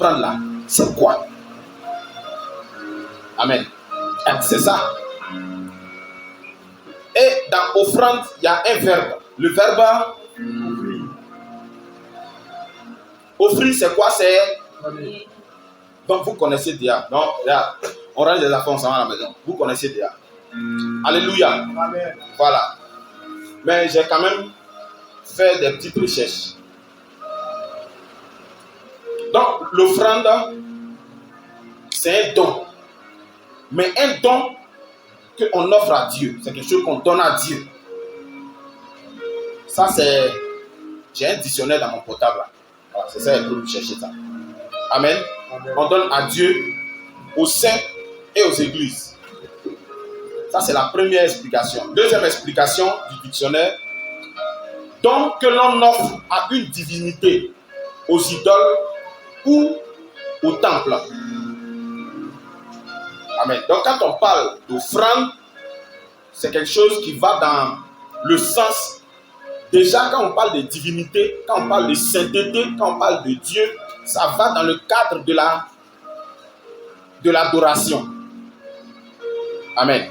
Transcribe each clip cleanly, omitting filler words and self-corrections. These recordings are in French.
prendre là, c'est quoi? Amen. C'est ça. Et dans offrande, il y a un verbe. Le verbe offrir, c'est quoi? C'est. Donc vous connaissez déjà. Non, là, on range les affaires ensemble à la maison. Vous connaissez déjà. Alléluia. Amen. Voilà. Mais j'ai quand même fait des petites recherches. Donc l'offrande, c'est un don. Mais un don qu'on offre à Dieu, c'est quelque chose qu'on donne à Dieu. Ça, c'est. J'ai un dictionnaire dans mon portable. Là. Voilà, c'est ça, pour chercher ça. Amen. Amen. On donne à Dieu, aux saints et aux églises. Ça, c'est la première explication. Deuxième explication du dictionnaire. Don que l'on offre à une divinité, aux idoles ou au temple. Amen. Donc, quand on parle d'offrande, c'est quelque chose qui va dans le sens. Déjà, quand on parle de divinité, quand on parle de sainteté, quand on parle de Dieu, ça va dans le cadre de l'adoration. Amen.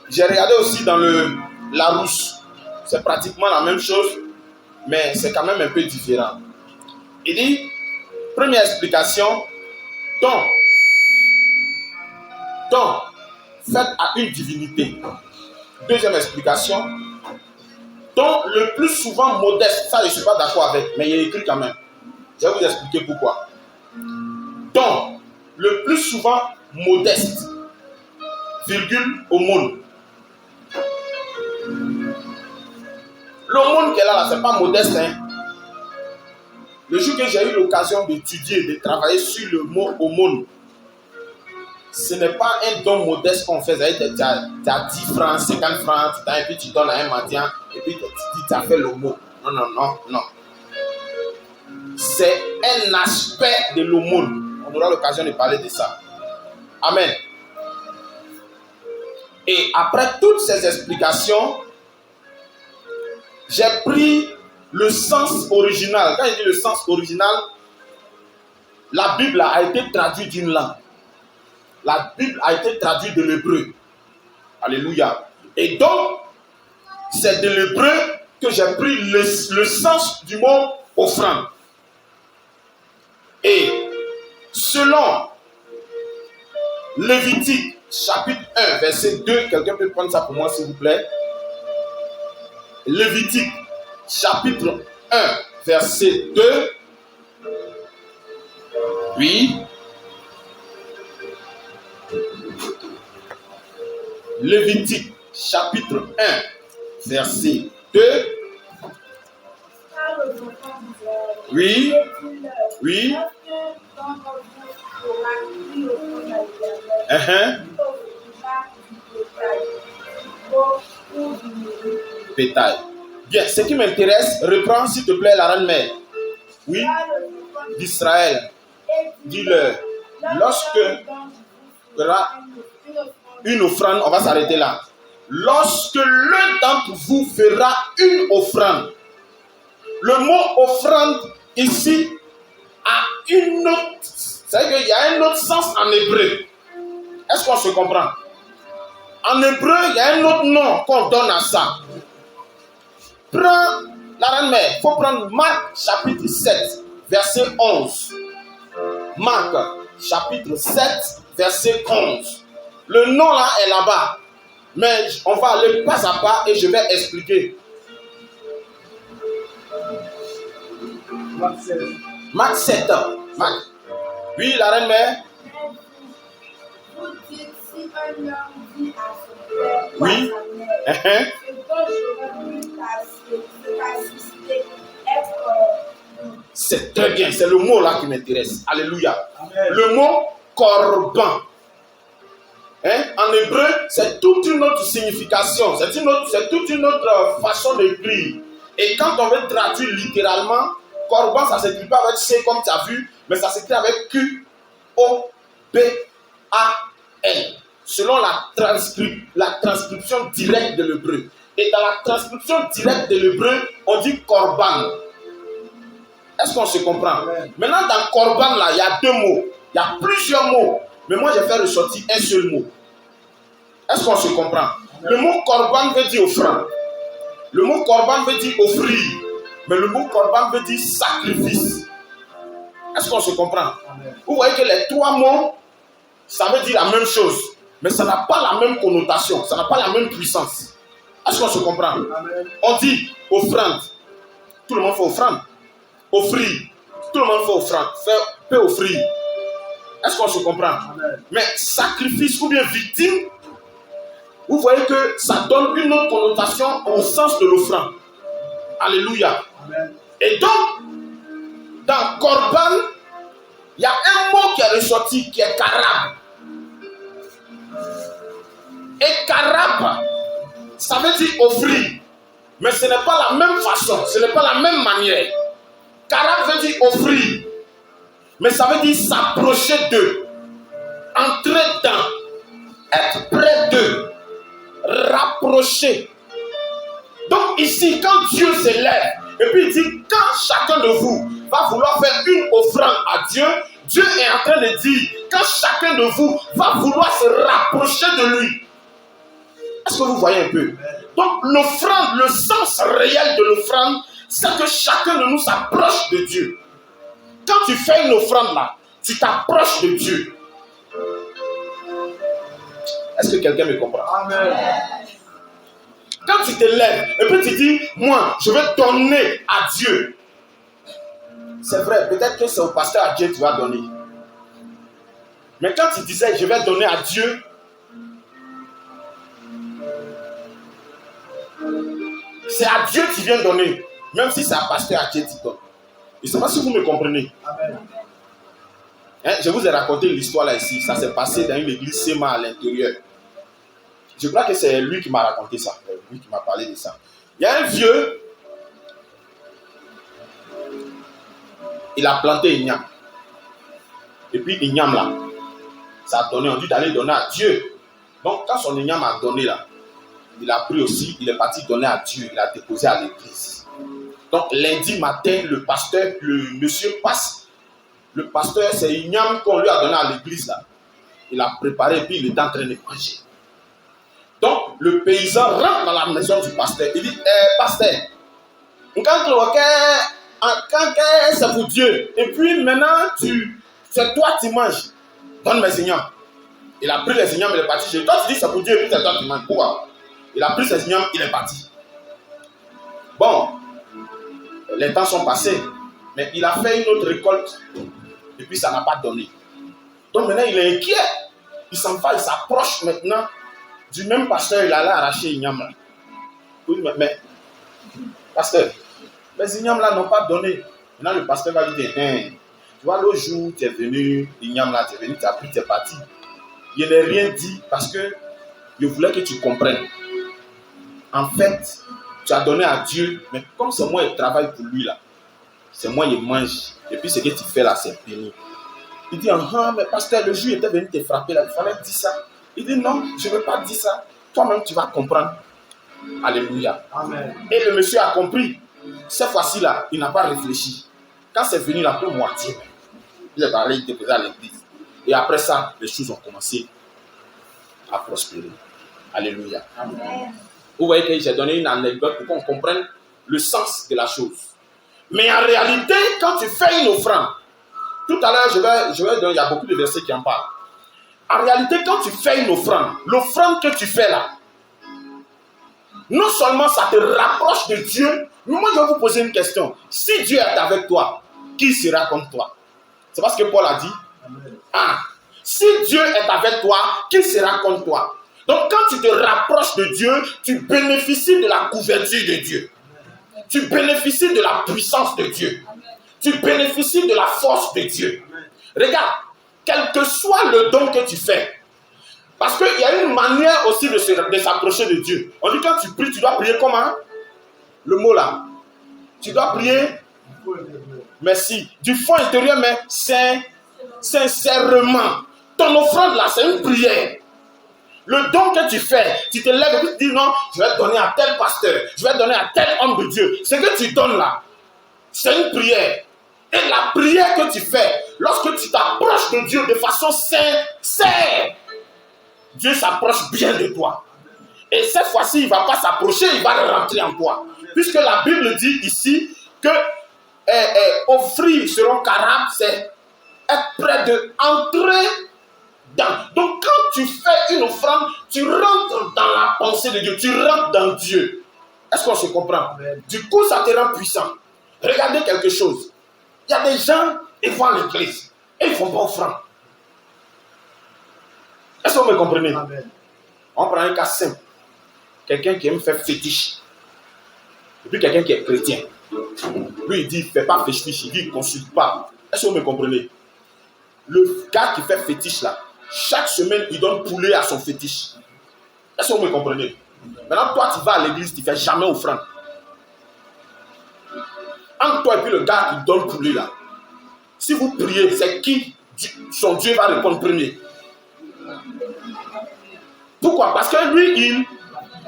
J'ai regardé aussi dans le Larousse. C'est pratiquement la même chose, mais c'est quand même un peu différent. Il dit, première explication, don fait à une divinité. Deuxième explication, don le plus souvent modeste. Ça, je ne suis pas d'accord avec, mais il est écrit quand même. Je vais vous expliquer pourquoi. Don le plus souvent modeste, virgule, aumône. L'aumône qu'elle a là, ce n'est pas modeste. Hein? Le jour que j'ai eu l'occasion d'étudier, de travailler sur le mot aumône, ce n'est pas un don modeste qu'on fait. Tu as 10 francs, 50 francs, et puis tu donnes à un mendiant, et puis tu dis tu as fait l'aumône. Non. C'est un aspect de l'aumône. On aura l'occasion de parler de ça. Amen. Et après toutes ces explications, j'ai pris le sens original. Quand je dis le sens original, la Bible a été traduite d'une langue. La Bible a été traduite de l'hébreu. Alléluia. Et donc, c'est de l'hébreu que j'ai pris le sens du mot offrande. Et selon Lévitique, chapitre 1, verset 2, quelqu'un peut prendre ça pour moi, s'il vous plaît. Lévitique, chapitre 1, verset 2. Oui. Lévitique, chapitre 1, verset 2. Oui. Oui. Bétail. Bien, ce qui m'intéresse, reprends s'il te plaît la reine-mère. Oui. D'Israël. Dis-leur, lorsque il y aura une offrande, on va s'arrêter là. Lorsque l'un d'entre vous fera une offrande, le mot offrande ici a une autre, c'est-à-dire qu'il y a un autre sens en hébreu. Est-ce qu'on se comprend? En hébreu, il y a un autre nom qu'on donne à ça. Prends la reine-mère, il faut prendre Marc chapitre 7, verset 11. Marc chapitre 7, verset 11. Le nom là est là-bas. Mais on va aller pas à pas et je vais expliquer. Marc 7. Marc. Oui, la reine-mère. Vous dites si un homme dit à son père ou Oui. à sa mère, ce dont j'aurais pu t'assister être. C'est très bien, c'est le mot là qui m'intéresse. Alléluia. Amen. Le mot corban. En hébreu, c'est toute une autre signification, c'est toute une autre façon d'écrire. Et quand on veut traduire littéralement, corban, ça ne s'écrit pas avec C comme tu as vu, mais ça s'écrit avec Q-O-B-A-N. Selon la transcription directe de l'hébreu. Et dans la transcription directe de l'hébreu, on dit corban. Est-ce qu'on se comprend? Maintenant, dans Corban, là, il y a 2 mots. Il y a plusieurs mots. Mais moi, j'ai fait ressortir un seul mot. Est-ce qu'on se comprend? Le mot Corban veut dire offrande. Le mot Corban veut dire offrir. Mais le mot Corban veut dire sacrifice. Est-ce qu'on se comprend? Vous voyez que les 3 mots, ça veut dire la même chose. Mais ça n'a pas la même connotation. Ça n'a pas la même puissance. Est-ce qu'on se comprend? On dit offrande. Tout le monde fait offrande. Offrir. Tout le monde fait offrande. Peut offrir. Est-ce qu'on se comprend? Mais sacrifice ou bien victime, vous voyez que ça donne une autre connotation au sens de l'offrande. Alléluia. Et donc, dans Corban, il y a un mot qui est ressorti qui est karab. Et karab, ça veut dire offrir. Mais ce n'est pas la même façon, ce n'est pas la même manière. Karab veut dire offrir. Mais ça veut dire s'approcher d'eux, entrer dans, être près d'eux, rapprocher. Donc ici, quand Dieu s'élève, et puis il dit, quand chacun de vous va vouloir faire une offrande à Dieu, Dieu est en train de dire, quand chacun de vous va vouloir se rapprocher de lui. Est-ce que vous voyez un peu? Donc l'offrande, le sens réel de l'offrande, c'est que chacun de nous s'approche de Dieu. Quand tu fais une offrande là, tu t'approches de Dieu. Est-ce que quelqu'un me comprend? Amen. Quand tu te lèves et puis tu dis, moi, je vais donner à Dieu. C'est vrai, peut-être que c'est au pasteur à Dieu que tu vas donner. Mais quand tu disais, je vais donner à Dieu, c'est à Dieu que tu viens donner. Même si c'est un pasteur à Dieu qui donne. Je ne sais pas si vous me comprenez. Amen. Hein, je vous ai raconté l'histoire là ici. Ça s'est passé dans une église Sema à l'intérieur. Je crois que c'est lui qui m'a raconté ça. Lui qui m'a parlé de ça. Il y a un vieux. Il a planté une igname. Et puis l'igname là, ça a donné, on dit d'aller donner à Dieu. Donc quand son igname a donné là, il a pris aussi, il est parti donner à Dieu. Il a déposé à l'église. Donc lundi matin, le pasteur, le monsieur passe. Le pasteur, c'est l'igname qu'on lui a donné à l'église là. Il a préparé et puis il est en train de manger. Donc le paysan rentre dans la maison du pasteur. Il dit, pasteur, quand c'est pour Dieu. Et puis maintenant, c'est toi qui manges. Donne mes ignames. Il a pris les ignames, il est parti. Toi tu dis c'est pour Dieu et puis c'est toi qui manges. Pourquoi? Il a pris ses ignames, il est parti. Bon, les temps sont passés. Mais il a fait une autre récolte. Et puis ça n'a pas donné. Donc maintenant il est inquiet. Il s'en va, il s'approche maintenant du même pasteur. Il allait arracher l'igname. Oui, mais pasteur, les ignames là n'ont pas donné. Maintenant le pasteur va lui dire, tu vois l'autre jour tu es venu, l'igname là tu es venu, tu as pris, tu es parti. Je n'ai rien dit parce que je voulais que tu comprennes. En fait, tu as donné à Dieu, mais comme c'est moi qui travaille pour lui là, c'est moi qui mange. Et puis ce que tu fais là, c'est béni. Il dit, mais pasteur, le jour il était venu te frapper là, il fallait dire ça. Il dit, non, je ne veux pas dire ça. Toi-même, tu vas comprendre. Alléluia. Amen. Et le monsieur a compris. Cette fois-ci là, il n'a pas réfléchi. Quand c'est venu là, pour moitié, il est allé déposer à l'église. Et après ça, les choses ont commencé à prospérer. Alléluia. Amen. Vous voyez que j'ai donné une anecdote pour qu'on comprenne le sens de la chose. Mais en réalité, quand tu fais une offrande, tout à l'heure, je vais donner, il y a beaucoup de versets qui en parlent. En réalité, quand tu fais une offrande, l'offrande que tu fais là, non seulement ça te rapproche de Dieu, mais moi je vais vous poser une question. Si Dieu est avec toi, qui sera contre toi? C'est pas ce que Paul a dit. Ah, si Dieu est avec toi, qui sera contre toi? Donc quand tu te rapproches de Dieu, tu bénéficies de la couverture de Dieu. Tu bénéficies de la puissance de Dieu. Tu bénéficies de la force de Dieu. Regarde, quel que soit le don que tu fais, parce qu'il y a une manière aussi de s'approcher de Dieu. On dit quand tu pries, tu dois prier comment? Le mot là. Tu dois prier, merci, du fond intérieur, mais sincèrement. Ton offrande là, c'est une prière. Le don que tu fais, tu te lèves et tu te dis non, je vais donner à tel pasteur, je vais donner à tel homme de Dieu. Ce que tu donnes là, c'est une prière. Et la prière que tu fais, lorsque tu t'approches de Dieu de façon sincère, Dieu s'approche bien de toi. Et cette fois-ci, il ne va pas s'approcher, il va rentrer en toi. Puisque la Bible dit ici que offrir selon carême, c'est être prêt d'entrer dans. Donc quand tu fais une offrande, tu rentres dans la pensée de Dieu, tu rentres dans Dieu. Est-ce qu'on se comprend? Du coup, ça te rend puissant. Regardez quelque chose. Il y a des gens, ils vont à l'église et ils ne font pas offrande. Est-ce que vous me comprenez? Amen. On prend un cas simple. Quelqu'un qui aime faire fétiche. Et puis quelqu'un qui est chrétien. Lui, il dit, il ne fait pas fétiche. Il dit, il ne consulte pas. Est-ce que vous me comprenez? Le gars qui fait fétiche là, chaque semaine, il donne poulet à son fétiche. Est-ce que vous me comprenez? Maintenant, toi, tu vas à l'église, tu ne fais jamais offrande. Entre toi et puis le gars qui donne poulet là, si vous priez, c'est qui son Dieu va répondre premier? Pourquoi? Parce que lui,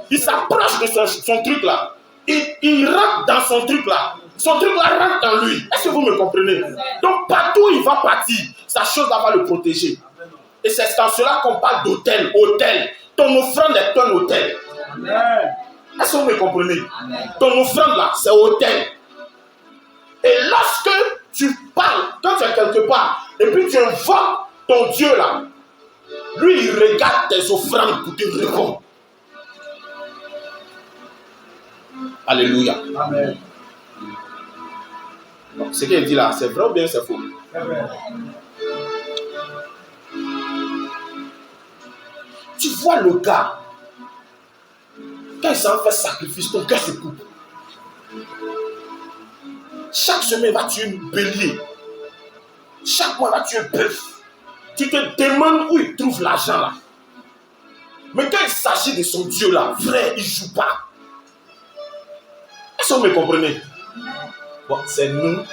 il s'approche de son truc là. Il rentre dans son truc là. Son truc là rentre dans lui. Est-ce que vous me comprenez? Donc partout où il va partir, sa chose là va le protéger. Et c'est dans cela qu'on parle d'autel. Autel. Ton offrande est un autel. Est-ce que vous me comprenez? Ton offrande là, c'est autel. Et lorsque tu parles, quand tu es quelque part, et puis tu invoques ton Dieu là, lui il regarde tes offrandes pour te répondre. Alléluia. Amen. Donc, ce qu'il dit là, c'est vrai ou bien c'est faux? Amen. Tu vois le gars, quand il s'en fait sacrifice, ton cœur se coupe. Chaque semaine, il va tuer un bélier. Chaque mois, il va tuer un bœuf. Tu te demandes où il trouve l'argent là. Mais quand il s'agit de son Dieu là, vrai, il ne joue pas. Est-ce que vous me comprenez? Bon, c'est nous,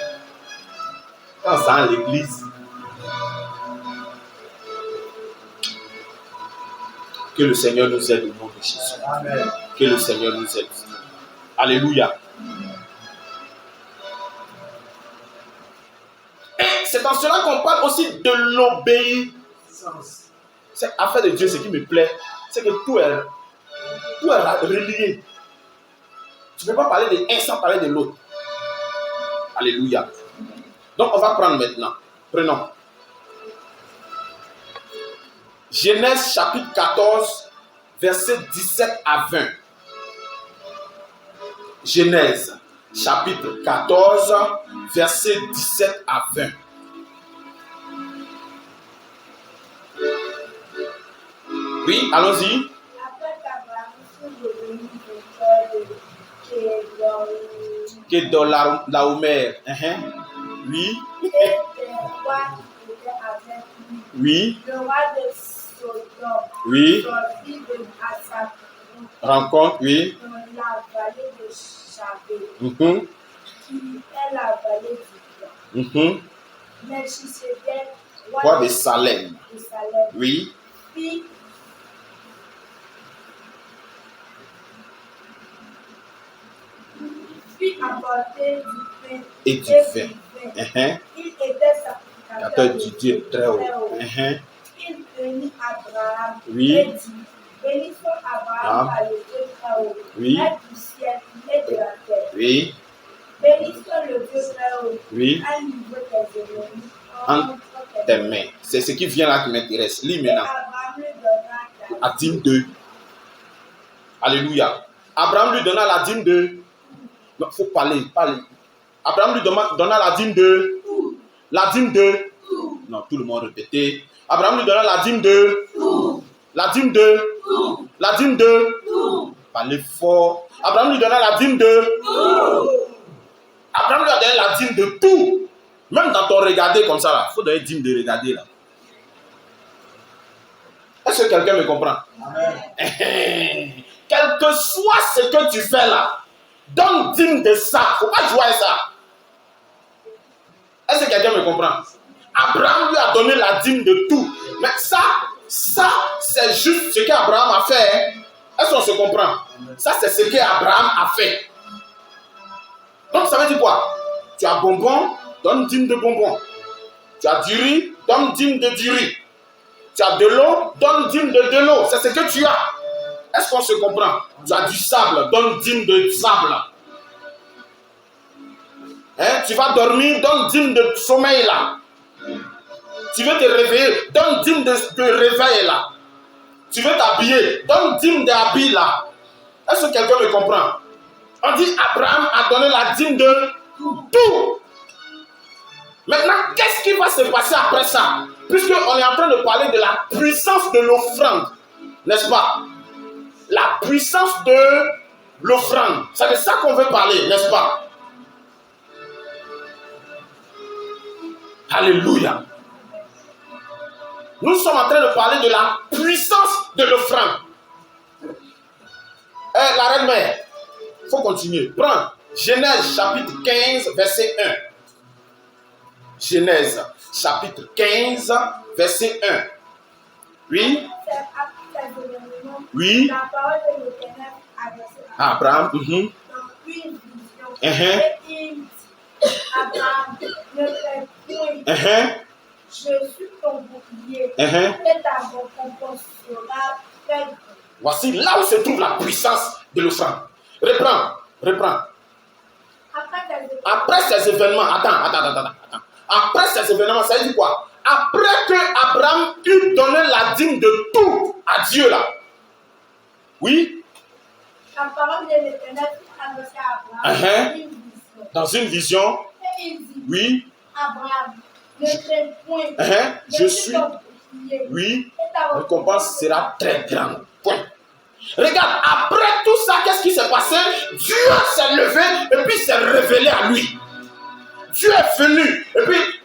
quand c'est à l'église, que le Seigneur nous aide au nom de Jésus. Amen. Que le Seigneur nous aide. Alléluia. Et c'est dans cela qu'on parle aussi de l'obéissance. C'est affaire de Dieu, ce qui me plaît, c'est que tout est relié. Tu ne peux pas parler de un sans parler de l'autre. Alléluia. Donc on va prendre maintenant. Prenons. Genèse chapitre 14, versets 17 à 20. Genèse chapitre 14, versets 17 à 20. Oui, allons-y. Kedorlaomer. Oui. Oui. Le roi de Sodome. Oui. Sortit de sa rencontre, oui. dans la vallée de Chabé, qui est la vallée du Plan. Melchisedec, Roi de Salem. Oui. Puis apporter du pain Et du vin. Il était sacrificateur du Dieu très haut. Il bénit Abraham. Oui. Et dit, béni soit Abraham par le Dieu très haut, Oui. maître du ciel et de la terre. Oui. Béni soit le Dieu très haut. Oui. À niveau tes ennemis. En tes mains. C'est ce qui vient là qui m'intéresse. Lis maintenant. Abraham lui donna la dîme de. Alléluia. Abraham lui donna la dîme de. Il faut parler. Abraham lui donna la dîme de. La dîme de. Non, tout le monde répétait. Abraham lui donna la dîme de. La dîme de. La dîme de. Parlez fort. Abraham lui donna la dîme de. Abraham lui a donné la dîme de tout. Même dans ton regarder comme ça là. Il faut donner dîme de regarder là. Est-ce que quelqu'un me comprend? Amen. Quel que soit ce que tu fais là, donne dîme de ça. Il ne faut pas jouer à ça. Est-ce que quelqu'un me comprend? Abraham lui a donné la dîme de tout. Mais ça c'est juste ce qu'Abraham a fait. Est-ce qu'on se comprend? Ça, c'est ce qu'Abraham a fait. Donc, ça veut dire quoi? Tu as bonbon, donne dîme de bonbons. Tu as du riz, donne dîme de du riz. Tu as de l'eau, donne dîme de l'eau. C'est ce que tu as. Est-ce qu'on se comprend? Tu as du sable, donne dîme de sable. Hein? Tu vas dormir, donne dîme de sommeil là. Tu veux te réveiller, donne dîme de réveil là. Tu veux t'habiller, donne dîme d'habit là. Est-ce que quelqu'un me comprend? On dit Abraham a donné la dîme de tout. Maintenant, qu'est-ce qui va se passer après ça? Puisqu'on est en train de parler de la puissance de l'offrande, n'est-ce pas? La puissance de l'offrande. C'est de ça qu'on veut parler, n'est-ce pas? Alléluia. Nous sommes en train de parler de la puissance de l'offrande. La reine-mère, il faut continuer. Prends Genèse chapitre 15, verset 1. Genèse chapitre 15, verset 1. Oui. Oui. La parole de l'Éternel adressée à Abraham. dans une vision. Et il dit, Abraham, ne fais point. Je suis ton bouclier. Et ta récompense sera très grande. Voici là où se trouve la puissance de l'offrande. Reprends. Après ces événements, attends. Après ces événements, ça veut dire quoi? Après que Abraham eut donné la dîme de tout à Dieu là. Oui. La parole de l'Éternel fut adressée à Abraham dans une vision. Et il dit, oui. Abraham, ne crains point. Je suis. Oui. La récompense sera très grande. Point. Regarde, après tout ça, qu'est-ce qui s'est passé? Dieu s'est levé et puis s'est révélé à lui. Dieu est venu. Et puis,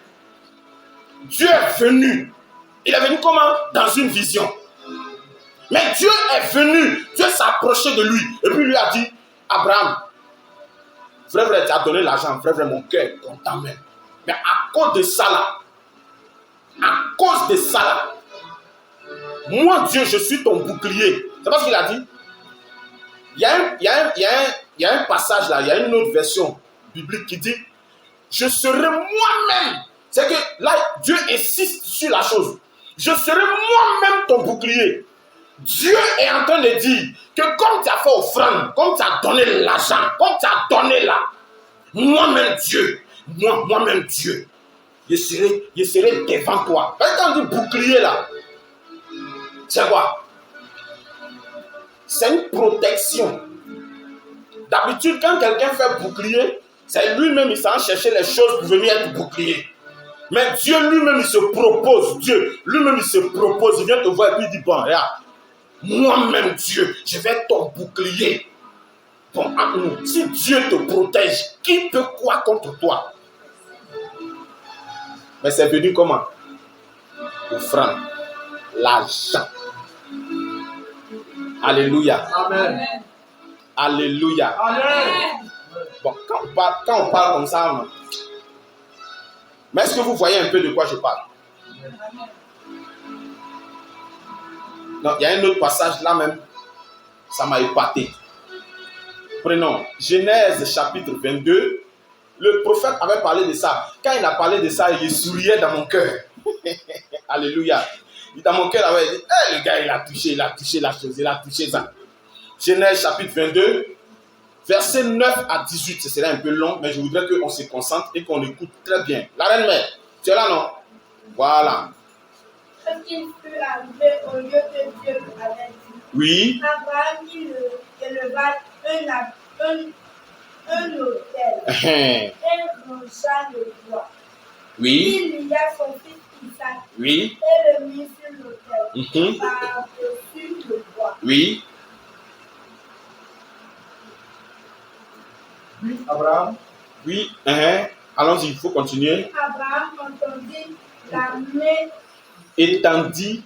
Dieu est venu. Il est venu comment? Dans une vision. Mais Dieu est venu. Dieu s'est approché de lui. Et puis lui a dit, Abraham, frère, tu as donné l'argent. Frère, mon cœur est content même. Mais à cause de ça là, moi Dieu, je suis ton bouclier. C'est pas ce qu'il a dit. Il y a un passage là, il y a une autre version biblique qui dit, je serai moi-même. C'est que là, Dieu insiste sur la chose. Je serai moi-même ton bouclier. Dieu est en train de dire que comme tu as fait offrande, comme tu as donné l'argent, comme tu as donné là, moi-même Dieu, je serai devant toi. Quand on dit bouclier là, c'est quoi? C'est une protection. D'habitude, quand quelqu'un fait bouclier, c'est lui-même, il s'en chercher les choses pour venir être bouclier. Mais Dieu lui-même, il se propose. Dieu lui-même, il se propose. Il vient te voir et puis il dit, bon, regarde, moi-même Dieu, je vais être ton bouclier. Bon, si Dieu te protège, qui peut quoi contre toi? Mais c'est venu comment? Offrande, l'argent. Alléluia. Amen. Alléluia. Amen. Bon, quand on parle comme ça, mais est-ce que vous voyez un peu de quoi je parle? Non, il y a un autre passage là même, ça m'a épaté. Prenons Genèse chapitre 22. Le prophète avait parlé de ça. Quand il a parlé de ça, il souriait dans mon cœur. Alléluia. Dans mon cœur, il avait dit, le gars, il a touché la chose, il a touché ça. Genèse chapitre 22, versets 9 à 18. Ce serait un peu long, mais je voudrais qu'on se concentre et qu'on écoute très bien. La reine-mère, tu es là, non? Voilà. Quand il fut arrivé au lieu que Dieu lui avait dit, oui. Abraham éleva un autel et rangea le bois. Oui. Il lia son fils Isaac oui. et le mit sur l'autel par-dessus le bois. Oui. Oui, Abraham. Oui. Allons-y, il faut continuer. Abraham entendit la main. Étendit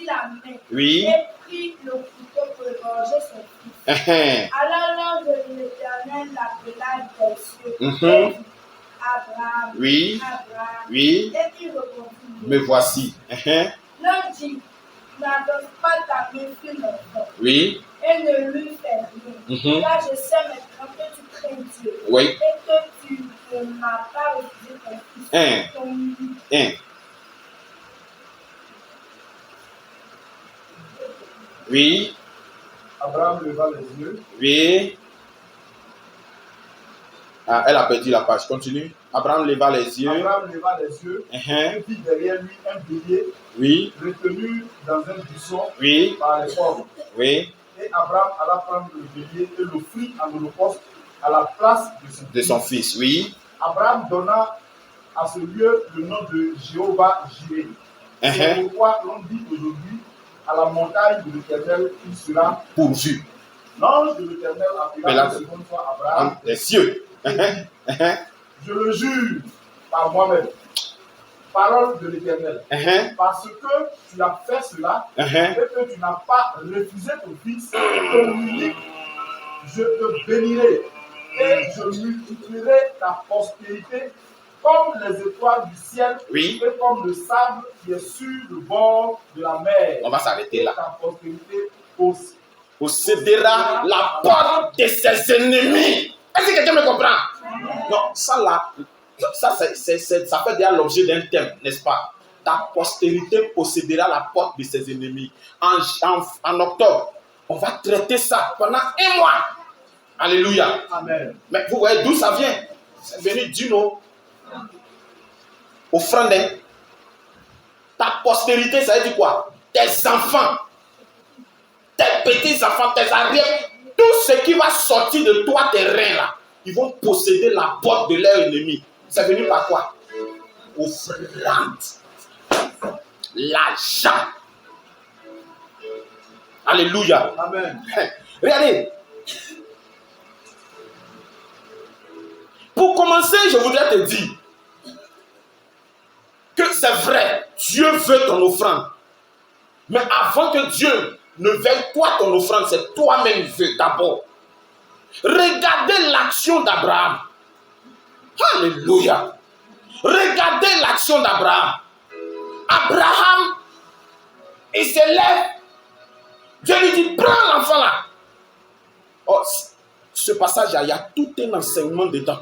la main. Oui. Et prit le couteau pour égorger son fils. Alors l'ange de l'Éternel l'appela des cieux. Et dit, Abraham. Oui. Abraham. Oui. Et il répondit, me voici. L'ange dit, n'adresse pas ta main sur l'enfant. Oui. Et ne lui fais rien. Là, je sais maintenant que tu crains Dieu. Oui. Et que tu ne m'a pas refusé ton fils, ton unique. Oui. Abraham leva les yeux. Oui. Ah, elle a perdu la page. Continue. Abraham leva les yeux. Abraham leva les yeux et vit derrière lui un bélier retenu dans un buisson par les pauvres. Oui. Et Abraham alla prendre le bélier et l'offrit en holocauste à la place de son fils. Oui. Abraham donna à ce lieu le nom de Jéhovah Jireh. C'est pourquoi l'on dit aujourd'hui à la montagne de l'Éternel, il sera pourvu. L'ange de l'Éternel appela la seconde fois Abraham des cieux. Je le jure par moi-même, parole de l'Éternel, parce que tu as fait cela et que tu n'as pas refusé ton fils, ton unique, je te bénirai et je multiplierai ta postérité comme les étoiles du ciel et comme le sable qui est sur le bord de la mer. On va s'arrêter là. Ta postérité possédera la porte de ses ennemis. Est-ce que quelqu'un me comprend? Non, ça là, ça fait déjà l'objet d'un thème, n'est-ce pas? Ta postérité possédera la porte de ses ennemis. En octobre, on va traiter ça pendant 1 mois. Alléluia. Amen. Mais vous voyez d'où ça vient? C'est venu d'une offrande. Ta postérité, ça veut dire quoi? Tes enfants, tes petits-enfants, tes arrières, tout ce qui va sortir de toi, tes reins là, ils vont posséder la porte de leur ennemi. C'est venu par quoi? Offrande. L'argent. Alléluia. Amen. Regardez. Pour commencer, je voudrais te dire que c'est vrai, Dieu veut ton offrande. Mais avant que Dieu ne veuille toi ton offrande, c'est toi-même veut d'abord. Regardez l'action d'Abraham. Alléluia. Regardez l'action d'Abraham. Abraham, il se lève. Dieu lui dit, prends l'enfant là. Oh, ce passage, il y a tout un enseignement dedans.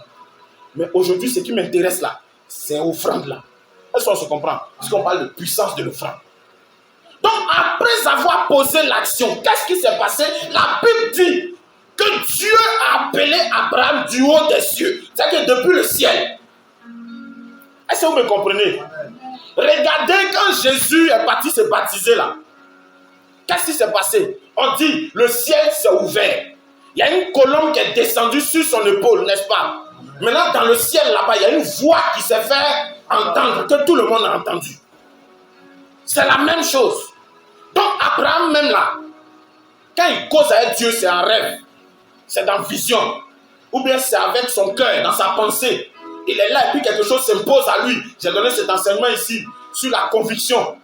Mais aujourd'hui, ce qui m'intéresse là, c'est l'offrande là. Est-ce qu'on se comprend? Parce qu'on parle de puissance de l'offrande. Donc, après avoir posé l'action, qu'est-ce qui s'est passé? La Bible dit que Dieu a appelé Abraham du haut des cieux. C'est-à-dire depuis le ciel. Est-ce que vous me comprenez? Regardez quand Jésus est parti se baptiser là. Qu'est-ce qui s'est passé? On dit, le ciel s'est ouvert. Il y a une colombe qui est descendue sur son épaule, n'est-ce pas? Maintenant, dans le ciel là-bas, il y a une voix qui s'est fait entendre, que tout le monde a entendu. C'est la même chose. Donc, Abraham, même là, quand il cause avec Dieu, c'est en rêve, c'est dans vision, ou bien c'est avec son cœur, dans sa pensée. Il est là et puis quelque chose s'impose à lui. J'ai donné cet enseignement ici sur la conviction.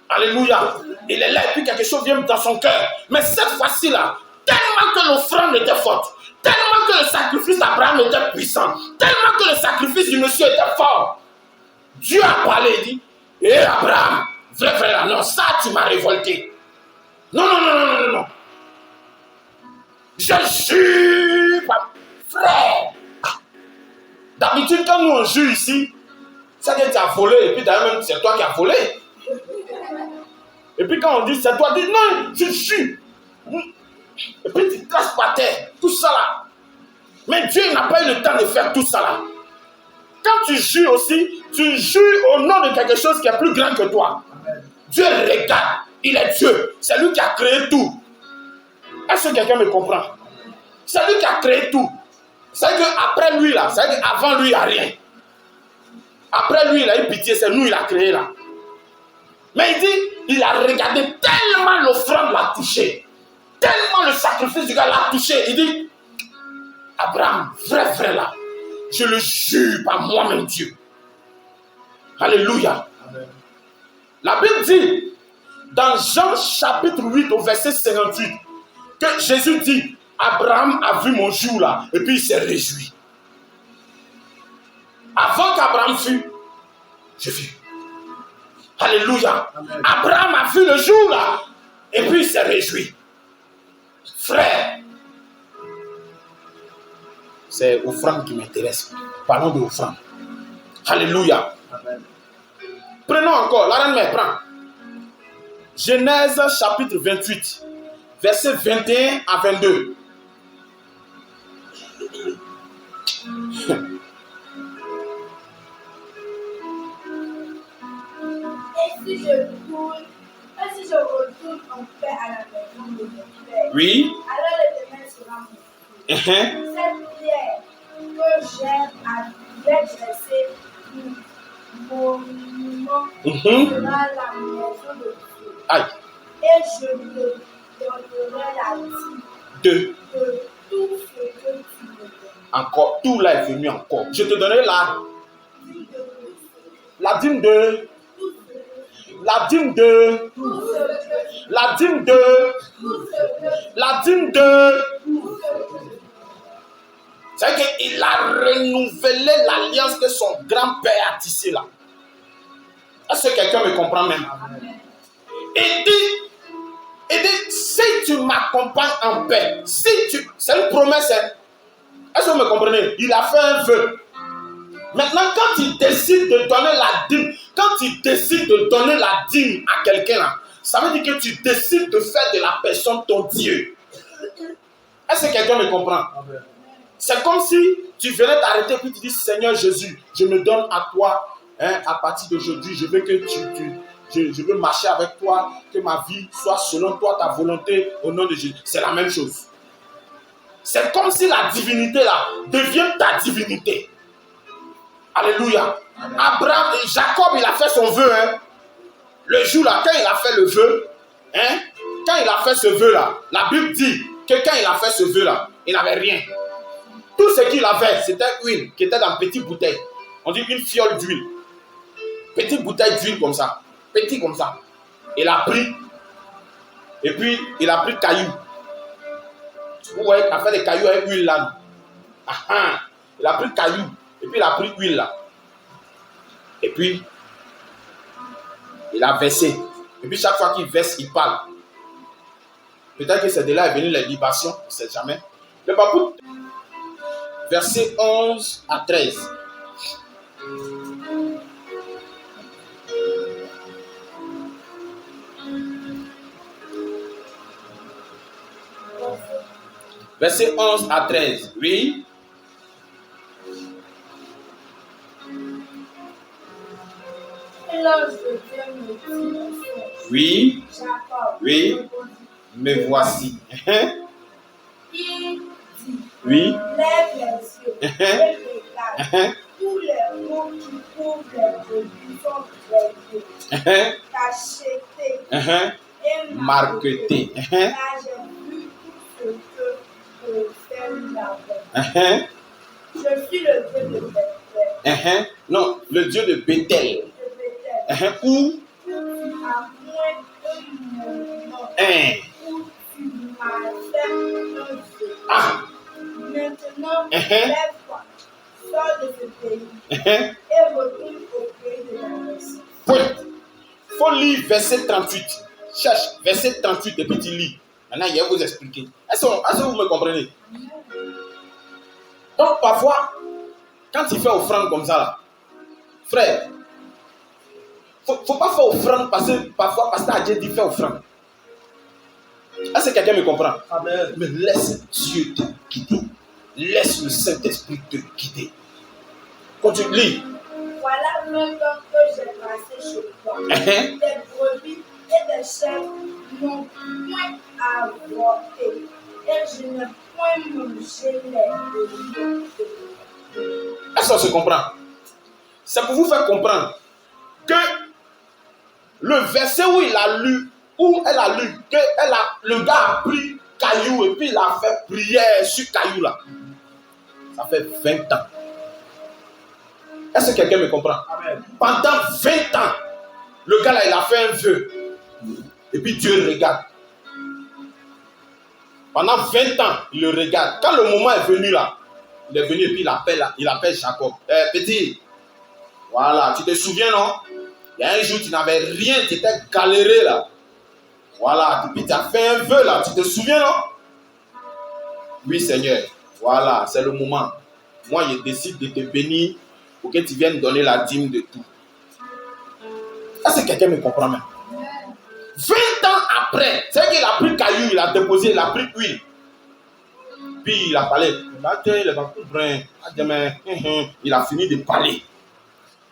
Alléluia. Il est là et puis quelque chose vient dans son cœur. Mais cette fois-ci là, tellement que l'offrande était forte, tellement que le sacrifice d'Abraham était puissant, tellement que le sacrifice du monsieur était fort, Dieu a parlé et dit, hé Abraham, vrai là, non, ça tu m'as révolté. Non. Je jure, frère. D'habitude, quand nous on jure ici, c'est que tu as volé, et puis d'ailleurs même c'est toi qui as volé. Et puis quand on dit c'est toi, dis non, je jure. Et puis tu classes par terre, tout ça là. Mais Dieu n'a pas eu le temps de faire tout ça là. Quand tu jures aussi, tu jures au nom de quelque chose qui est plus grand que toi. Dieu regarde, il est Dieu. C'est lui qui a créé tout. Est-ce que quelqu'un me comprend? C'est lui qui a créé tout. C'est qu'après lui là, c'est qu'avant lui il n'y a rien. Après lui il a eu pitié, c'est nous il a créé là. Mais il dit, il a regardé tellement l'offrande l'a touché. Tellement le sacrifice du gars l'a touché. Il dit, Abraham, vrai là, je le jure par moi-même Dieu. Alléluia. Amen. La Bible dit, dans Jean chapitre 8 au verset 58, que Jésus dit, Abraham a vu mon jour là, et puis il s'est réjoui. Avant qu'Abraham fût, je vis. Alléluia. Amen. Abraham a vu le jour là, et puis il s'est réjoui. Frère, C'est offrande qui m'intéresse. Parlons de offrande. Alléluia. Amen. Prenons encore, la reine-mère, prends. Genèse chapitre 28, versets 21 à 22. Et si je retourne en paix à la maison de mon père, Oui. alors l'Éternel sera mon Dieu. Cette pierre que j'ai dressée pour monument sera la maison de Dieu. Aïe. Et je te donnerai la dîme Deux. de tout ce que tu me donnes. Encore, tout là est venu encore. Je te donnerai la dîme de. La dîme de. La dîme de. La dîme de. C'est-à-dire qu'il a renouvelé l'alliance que son grand-père a tissée là. Est-ce que quelqu'un me comprend même? Il dit, si tu m'accompagnes en paix, c'est une promesse. Hein? Est-ce que vous me comprenez? Il a fait un vœu. Maintenant, quand il décide de donner la dîme, à quelqu'un là, ça veut dire que tu décides de faire de la personne ton Dieu. Est-ce que quelqu'un me comprend? Amen. C'est comme si tu venais t'arrêter et puis tu dis, Seigneur Jésus, je me donne à toi, hein, à partir d'aujourd'hui, je veux que je veux marcher avec toi, que ma vie soit selon toi, ta volonté, au nom de Jésus. C'est la même chose. C'est comme si la divinité là devient ta divinité. Alléluia. Abraham et Jacob, il a fait son vœu. Hein. Le jour là, quand il a fait le vœu, hein, quand il a fait ce vœu là, la Bible dit que quand il a fait ce vœu là, il n'avait rien. Tout ce qu'il avait, c'était huile qui était dans une petite bouteille. On dit une fiole d'huile. Petite bouteille d'huile comme ça. Petit comme ça. Il a pris. Et puis, il a pris caillou. Vous voyez qu'il a fait des cailloux avec huile là. Il a pris caillou. Et puis, il a pris huile là. Et puis, il a versé. Et puis, chaque fois qu'il verse, il parle. Peut-être que c'est de là est venu les libations. On ne sait jamais. Le Babout. Versets 11 à 13. Versets 11 à 13. Oui. Et l'ange de Dieu me dit, Oui. Jacob, Oui. Me voici. Il dit, Oui. lève les yeux et regarde. Tous les mots qui couvrent les brebis sont traités, cachetés et Marqueté. Car j'ai vu tout ce que fait l'avait. Je suis le Dieu de Bethel. Non, le Dieu de Bethel. Où? Où tu as moins un monument. Où tu m'as fait un vœu. Maintenant, lève-toi, sors de ce pays et retourne au pays de la nation. Il faut lire verset 38. Cherche verset 38 et puis tu lis. Maintenant, il va vous expliquer. Est-ce que vous me comprenez? Donc, parfois, quand il fait offrande comme ça, là, frère, faut pas faire offrande parce que Dieu dit faire offrande. Est-ce que quelqu'un me comprend? Amen. Mais laisse Dieu te guider. Laisse le Saint-Esprit te guider. Continue, lis. Voilà 20 ans que j'ai passé chez toi. Des brebis et des chèvres n'ont point avorté. Et je n'ai point mangé les brebis. Est-ce qu'on se comprend? C'est pour vous faire comprendre que le verset où il a lu, où elle a lu, que le gars a pris caillou et puis il a fait prière sur caillou là. Ça fait 20 ans. Est-ce que quelqu'un me comprend? Amen. Pendant 20 ans, le gars là, il a fait un vœu. Et puis Dieu regarde. Pendant 20 ans, il le regarde. Quand le moment est venu là, il est venu et puis il appelle Jacob. Petit, voilà, tu te souviens non? Il y a un jour, tu n'avais rien, tu étais galéré là. Voilà, et puis tu as fait un vœu là, tu te souviens non? Oui Seigneur, voilà, c'est le moment. moi je décide de te bénir pour que tu viennes donner la dîme de tout. Est-ce que quelqu'un me comprend même? 20 ans après, c'est vrai qu'il a pris caillou, il a déposé, il a pris huile. Puis il a parlé. Il a fini de parler.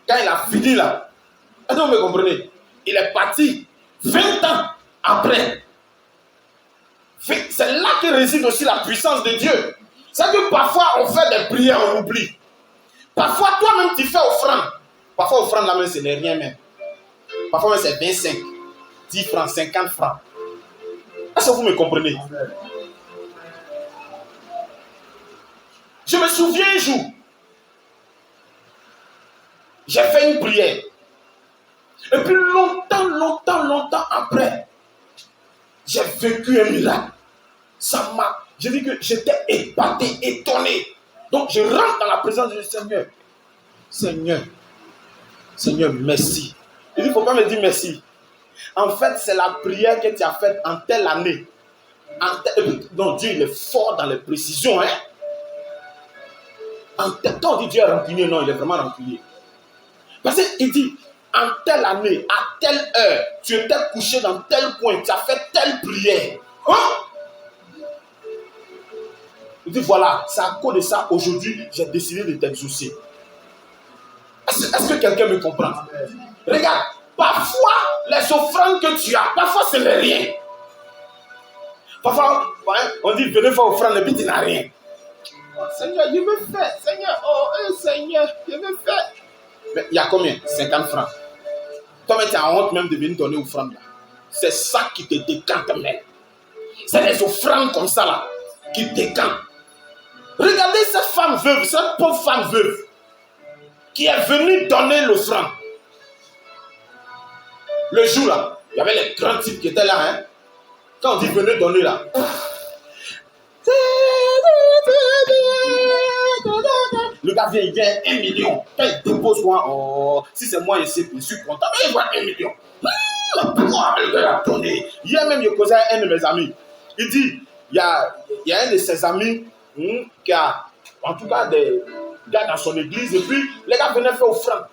Quand il a fini là, est-ce que vous me comprenez? Il est parti 20 ans après. C'est là que réside aussi la puissance de Dieu. C'est que parfois on fait des prières, on oublie. Parfois toi-même tu fais offrande. Parfois offrande là même ce n'est rien même. Parfois même c'est 25, 10 francs, 50 francs. Est-ce que vous me comprenez? Je me souviens un jour, j'ai fait une prière. Et puis longtemps après, j'ai vécu un miracle. J'ai dit que j'étais épaté, étonné. Donc je rentre dans la présence du Seigneur. Seigneur, merci. Il dit, il ne faut pas me dire merci. En fait, c'est la prière que tu as faite en telle année. Donc Dieu, il est fort dans les précisions. Hein? Quand on dit Dieu est rancunier, non, il est vraiment rancunier. Parce qu'il dit, en telle année, à telle heure, tu étais couché dans tel coin, tu as fait telle prière. Hein? Il dit, voilà, c'est à cause de ça, aujourd'hui, j'ai décidé de t'exaucer. Est-ce que quelqu'un me comprend? Regarde, parfois, les offrandes que tu as, parfois, ce n'est rien. Parfois, on dit, venez faire offrande, et puis tu n'as rien. Seigneur, je veux faire. Seigneur, je veux faire. Mais il y a combien? 50 francs. Toi, tu as honte même de venir donner offrande là. C'est ça qui te décante même. C'est les offrandes comme ça là qui te décantent. Regardez cette femme veuve, cette pauvre femme veuve qui est venue donner l'offrande. Le jour là, il y avait les grands types qui étaient là. Hein? Quand on dit venez donner là. Le gars vient, il vient 1 million. Quand il dépose moi, si c'est moi ici, je suis content, mais il voit 1 million. Pourquoi le gars a donné? Hier même, je causais à un de mes amis. Il dit, il y a un de ses amis qui a, en tout cas, des gars dans son église, et puis les gars venaient faire offrande.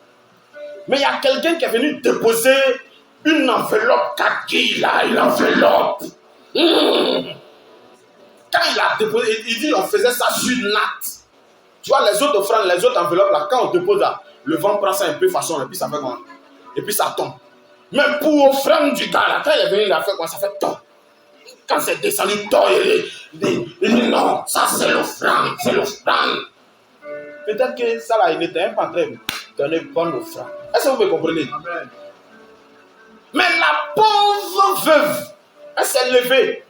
Mais il y a quelqu'un qui est venu déposer une enveloppe kaki, là, une enveloppe. Quand il a déposé, il dit on faisait ça sur natte. Tu vois, les autres offrandes, les autres enveloppes, là, quand on dépose là, le vent prend ça un peu façon, et puis ça fait quoi? Et puis ça tombe. Mais pour offrande du gars, là, quand il est venu, il a fait quoi? Ça fait tombe. Quand c'est descendu, tombe, il dit non, ça c'est l'offrande, c'est l'offrande. Peut-être que ça là, il n'était pas en train de donner bonne offrande. Est-ce que vous me comprenez? Amen. Mais la pauvre veuve, elle s'est levée.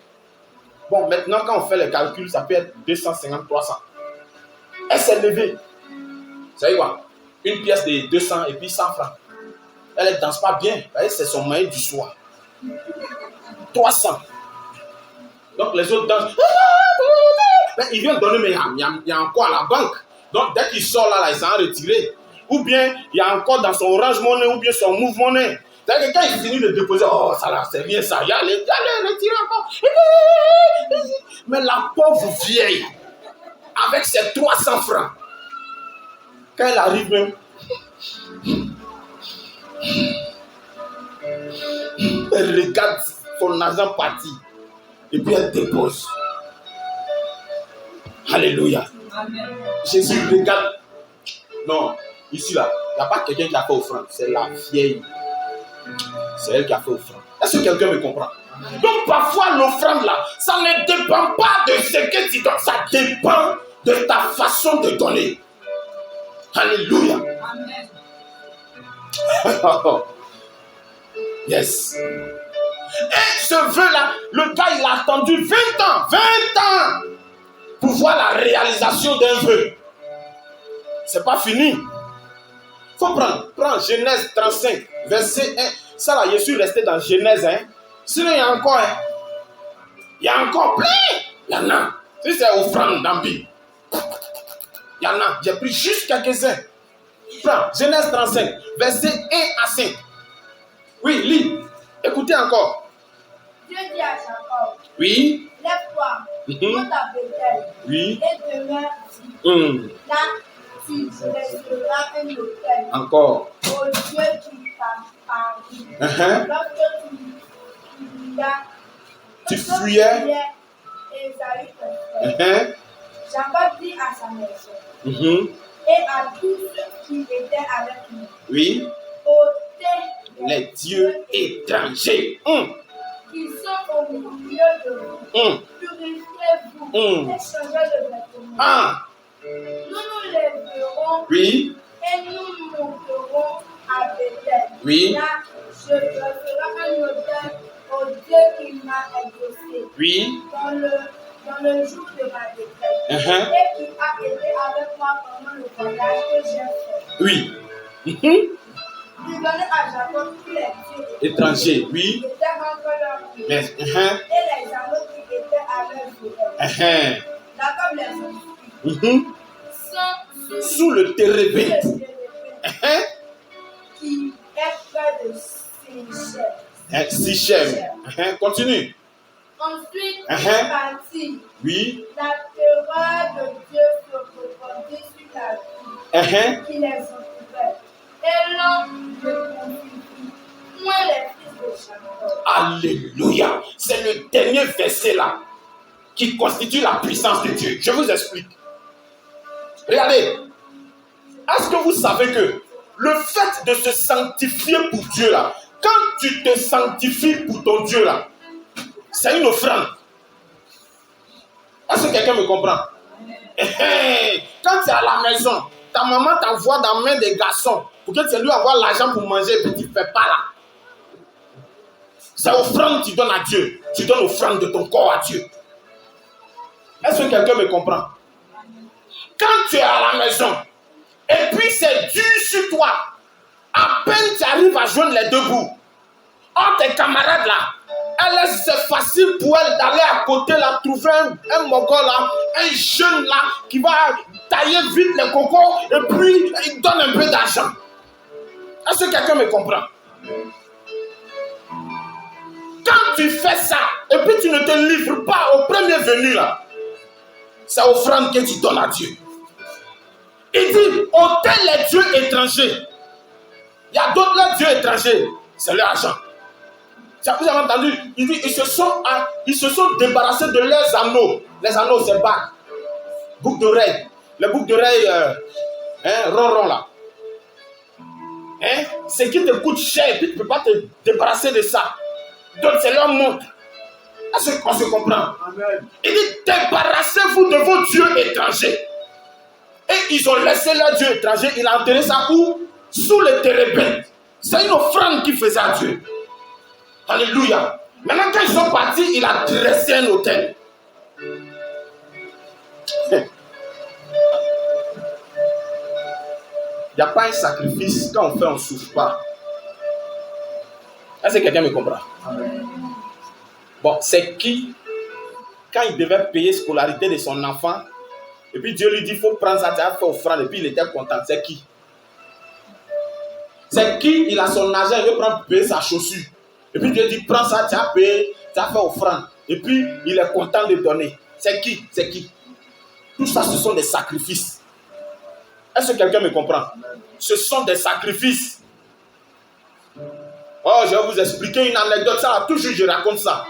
Bon, maintenant, quand on fait les calculs, ça peut être 250, 300. Elle s'est levée. Vous savez quoi? Une pièce de 200 et puis 100 francs. Elle ne danse pas bien. C'est son moyen du soir. 300. Donc, les autres dansent. Mais ils viennent donner, mais il y a encore à la banque. Donc, dès qu'il sort là, il s'en a retiré. Ou bien, il y a encore dans son Orange Money ou bien son Move Money. C'est-à-dire que quand il finit de déposer, oh, ça là, c'est rien ça. Il y a les retirer encore. Mais la pauvre vieille, avec ses 300 francs, quand elle arrive même, elle regarde son argent parti et puis elle dépose. Alléluia. Amen. Jésus regarde. Non, ici là, il n'y a pas quelqu'un qui a fait offrande, c'est la vieille. C'est elle qui a fait offrande. Est-ce que quelqu'un me comprend? Donc parfois l'offrande là, ça ne dépend pas de ce que tu donnes, ça dépend de ta façon de donner. Alléluia. Amen. Yes. Et ce vœu là, le gars il a attendu 20 ans pour voir la réalisation d'un vœu. C'est pas fini. Faut prendre Genèse 35, verset 1. Ça là, je suis resté dans Genèse. Hein. Sinon, il y a encore. Hein. Il y a encore plein. Il y en a. Si c'est offrande dans la Bible. Il y en a. J'ai pris juste quelques-uns. Prends Genèse 35, verset 1 à 5. Oui, lis. Écoutez encore. Dieu dit à Jacob, Oui. lève-toi, monte à Bethel, Oui. et demeure ici. Là, tu dresseras un autel Encore. au Dieu qui t'a parlé. Lorsque tu fuyais. Esaü ton frère. Jacob dit à sa maison et à tous ceux qui étaient avec lui. Oui. Ôtez les dieux étrangers qui sont au milieu de vous. Purifiez-vous et changez de vêtements. Nous les verrons. Oui. Et nous monterons à Bethel. Oui. Là, je ferai un autel au Dieu qui m'a exaucé. Oui. Dans le jour de ma défaite. Et qui a été avec moi pendant le voyage que j'ai fait. Oui. Il donnait à Jacob tous les dieux étrangers. Oui. Qui étaient entre leurs pieds. Et les anneaux qui étaient à leurs oreilles. Jacob les suivit. Sous le térébinthe. Qui est près de Sichem. Sichem. Continue. Ensuite, il partit. Oui. La terreur de Dieu se répandit sur la ville qui les occupait. Et l'homme de conflit, moins les fils de Jacob. Alléluia. C'est le dernier verset là qui constitue la puissance de Dieu. Je vous explique. Regardez. Est-ce que vous savez que le fait de se sanctifier pour Dieu là, quand tu te sanctifies pour ton Dieu là, c'est une offrande. Est-ce que quelqu'un me comprend? Quand tu es à la maison, ta maman t'envoie dans la main des garçons pour que tu lui envoies l'argent pour manger et puis tu ne fais pas là. C'est offrande que tu donnes à Dieu. Tu donnes offrande de ton corps à Dieu. Est-ce que quelqu'un me comprend? Quand tu es à la maison, et puis c'est dur sur toi, à peine tu arrives à joindre les deux bouts. Oh, tes camarades là, c'est facile pour elle d'aller à côté là, trouver un mogol là, un jeune là, qui va tailler vite les cocos et puis il donne un peu d'argent. Est-ce que quelqu'un me comprend? Quand tu fais ça, et puis tu ne te livres pas au premier venu là, c'est offrande que tu donnes à Dieu. Il dit, ôtez les dieux étrangers. Il y a d'autres dieux étrangers, c'est leur argent. Vous avez entendu? Il dit, ils se sont débarrassés de leurs anneaux. Les anneaux, c'est bague. Boucle d'oreille. Les boucles d'oreille, rond là. Ce qui te coûte cher, et puis tu ne peux pas te débarrasser de ça. Donc c'est leur montre. Est-ce qu'on se comprend? Amen. Il dit, débarrassez-vous de vos dieux étrangers. Et ils ont laissé leur dieu étranger. Il a enterré ça où? Sous le térébinthe. C'est une offrande qu'il faisait à Dieu. Alléluia. Maintenant, quand ils sont partis, il a dressé un autel. Il n'y a pas un sacrifice. Quand on fait, on ne souffre pas. Est-ce que quelqu'un me comprend? Amen. Bon, c'est qui, quand il devait payer la scolarité de son enfant, et puis Dieu lui dit, il faut prendre ça, tu as fait offrande, et puis il était content. C'est qui? C'est qui, il a son argent, il veut prendre pour payer sa chaussure. Et puis Dieu dit, prends ça, tu as payé, tu as fait offrande. Et puis, il est content de donner. C'est qui? C'est qui? Tout ça, ce sont des sacrifices. Est-ce que quelqu'un me comprend? Ce sont des sacrifices. Oh, je vais vous expliquer une anecdote. Ça, toujours, je raconte ça.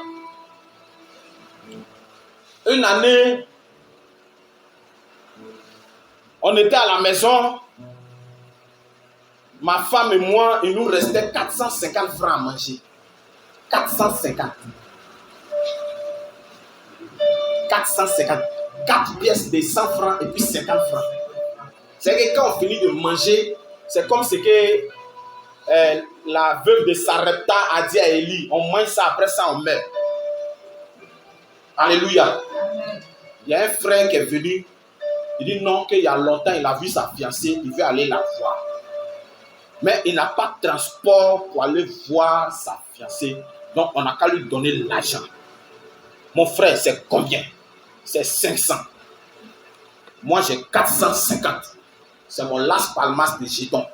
Une année, on était à la maison. Ma femme et moi, il nous restait 450 francs à manger. 450. 450. 4 pièces de 100 francs et puis 50 francs. C'est que quand on finit de manger, c'est comme ce que la veuve de Sarepta a dit à Élie. On mange ça, après ça on meurt. Alléluia. Il y a un frère qui est venu. Il dit non, qu'il y a longtemps, il a vu sa fiancée, il veut aller la voir. Mais il n'a pas de transport pour aller voir sa fiancée. Donc, on n'a qu'à lui donner l'argent. Mon frère, c'est combien? C'est 500. Moi, j'ai 450. C'est mon Las Palmas de jetons.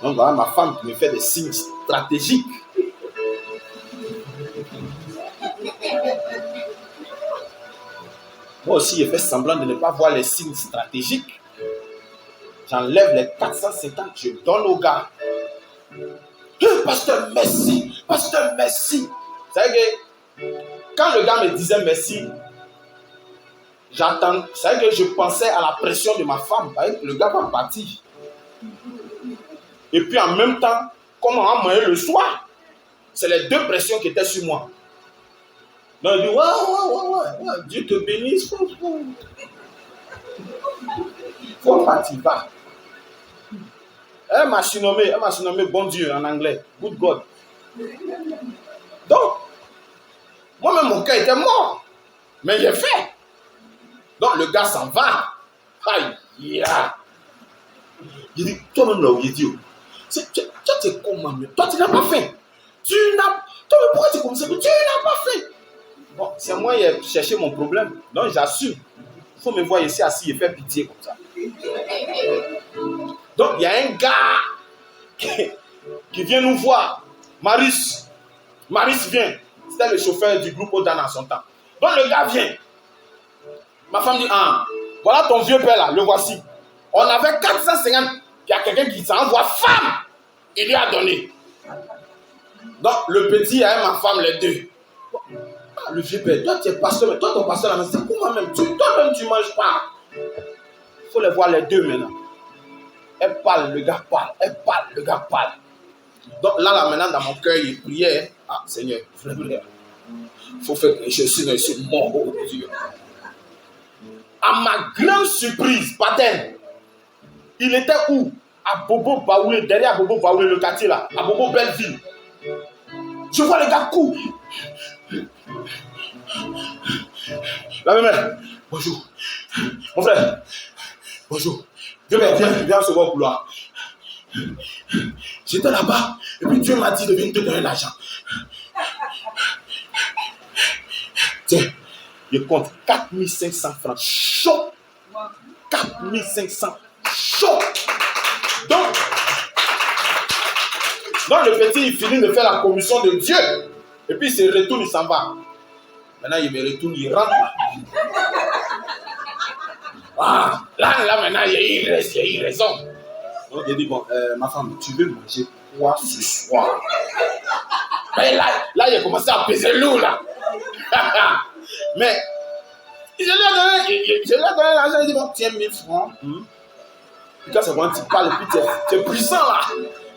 Donc voilà ma femme qui me fait des signes stratégiques. Moi aussi, je fais semblant de ne pas voir les signes stratégiques. J'enlève les 450, je donne au gars. Pasteur, merci. Pasteur, merci. Vous savez que quand le gars me disait merci, j'attends. Vous savez que je pensais à la pression de ma femme. Le gars va partir. Et puis en même temps, comme on a mangé le soir, c'est les deux pressions qui étaient sur moi. Donc il dit, ouais, Dieu te bénisse. Faut partir, va. Elle m'a surnommé bon Dieu en anglais. Good God. Donc, moi-même, mon cœur était mort. Mais j'ai fait. Donc, le gars s'en va. Aïe, yeah. Il dit, toi-même là où il dit, toi, tu es comment? Toi, tu n'as pas fait. Toi, pourquoi tu es comme ça? Tu n'as pas fait. Bon, c'est moi qui ai cherché mon problème. Donc, j'assume. Il faut me voir ici assis et faire pitié comme ça. Donc, il y a un gars qui vient nous voir. Marius vient. C'était le chauffeur du groupe Odan en son temps. Donc, le gars vient. Ma femme dit, voilà ton vieux père là, le voici. On avait 450. Il y a quelqu'un qui s'envoie femme. Il lui a donné. Donc, le petit a ma femme, les deux. Le vieux père, toi tu es pasteur, mais toi ton pasteur là, c'est pour moi-même. Toi-même tu ne manges pas. Il faut les voir les deux maintenant. Elle parle, le gars parle. Elle parle, le gars parle. Donc là maintenant, dans mon cœur, il priait. Seigneur, il faut faire que je suis mort, oh Dieu. À ma grande surprise, paten, il était où? À Bobo Baoulé, derrière Bobo Baoulé, le quartier là, à Bobo Belleville. Je vois le gars courir. La mère, bonjour. Mon frère, bonjour. Viens se voir au couloir. J'étais là-bas, et puis Dieu m'a dit de venir te donner l'argent. Tiens, je compte 4500 francs. Chaud. 4500. Chaud. Donc, le petit, il finit de faire la commission de Dieu. Et puis, il se retourne, il s'en va. Maintenant, il me retourne, il rentre. Là, maintenant, il y a eu raison. Donc, il dit, bon, ma femme, tu veux manger quoi ce soir? Mais là, il a commencé à peser lourd, là. Mais, je lui ai donné l'argent, il dit, bon, tiens, 1000 francs. Et quand c'est quand tu parles, et puis tu es puissant, là.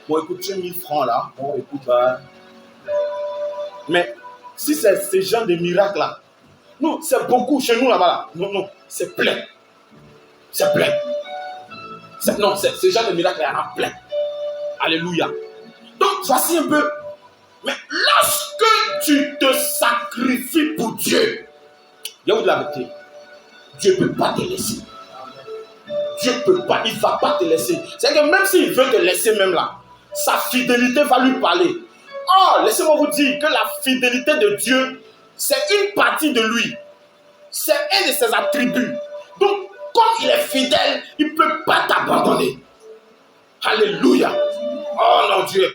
Bon, écoute, tiens, 1000 francs, là. Bon, écoute, mais, si c'est ce genre de miracle là, nous, c'est beaucoup chez nous là-bas. Là. Non, c'est plein. C'est plein. Non, c'est ce genre de miracle, il y en a plein. Alléluia. Donc, voici un peu. Mais lorsque tu te sacrifies pour Dieu, il y a où de la vérité? Dieu ne peut pas te laisser. Dieu ne peut pas, il ne va pas te laisser. C'est que même s'il veut te laisser même là, sa fidélité va lui parler. Oh, laissez-moi vous dire que la fidélité de Dieu, c'est une partie de lui. C'est un de ses attributs. Donc, comme il est fidèle, il ne peut pas t'abandonner. Alléluia. Oh non, Dieu.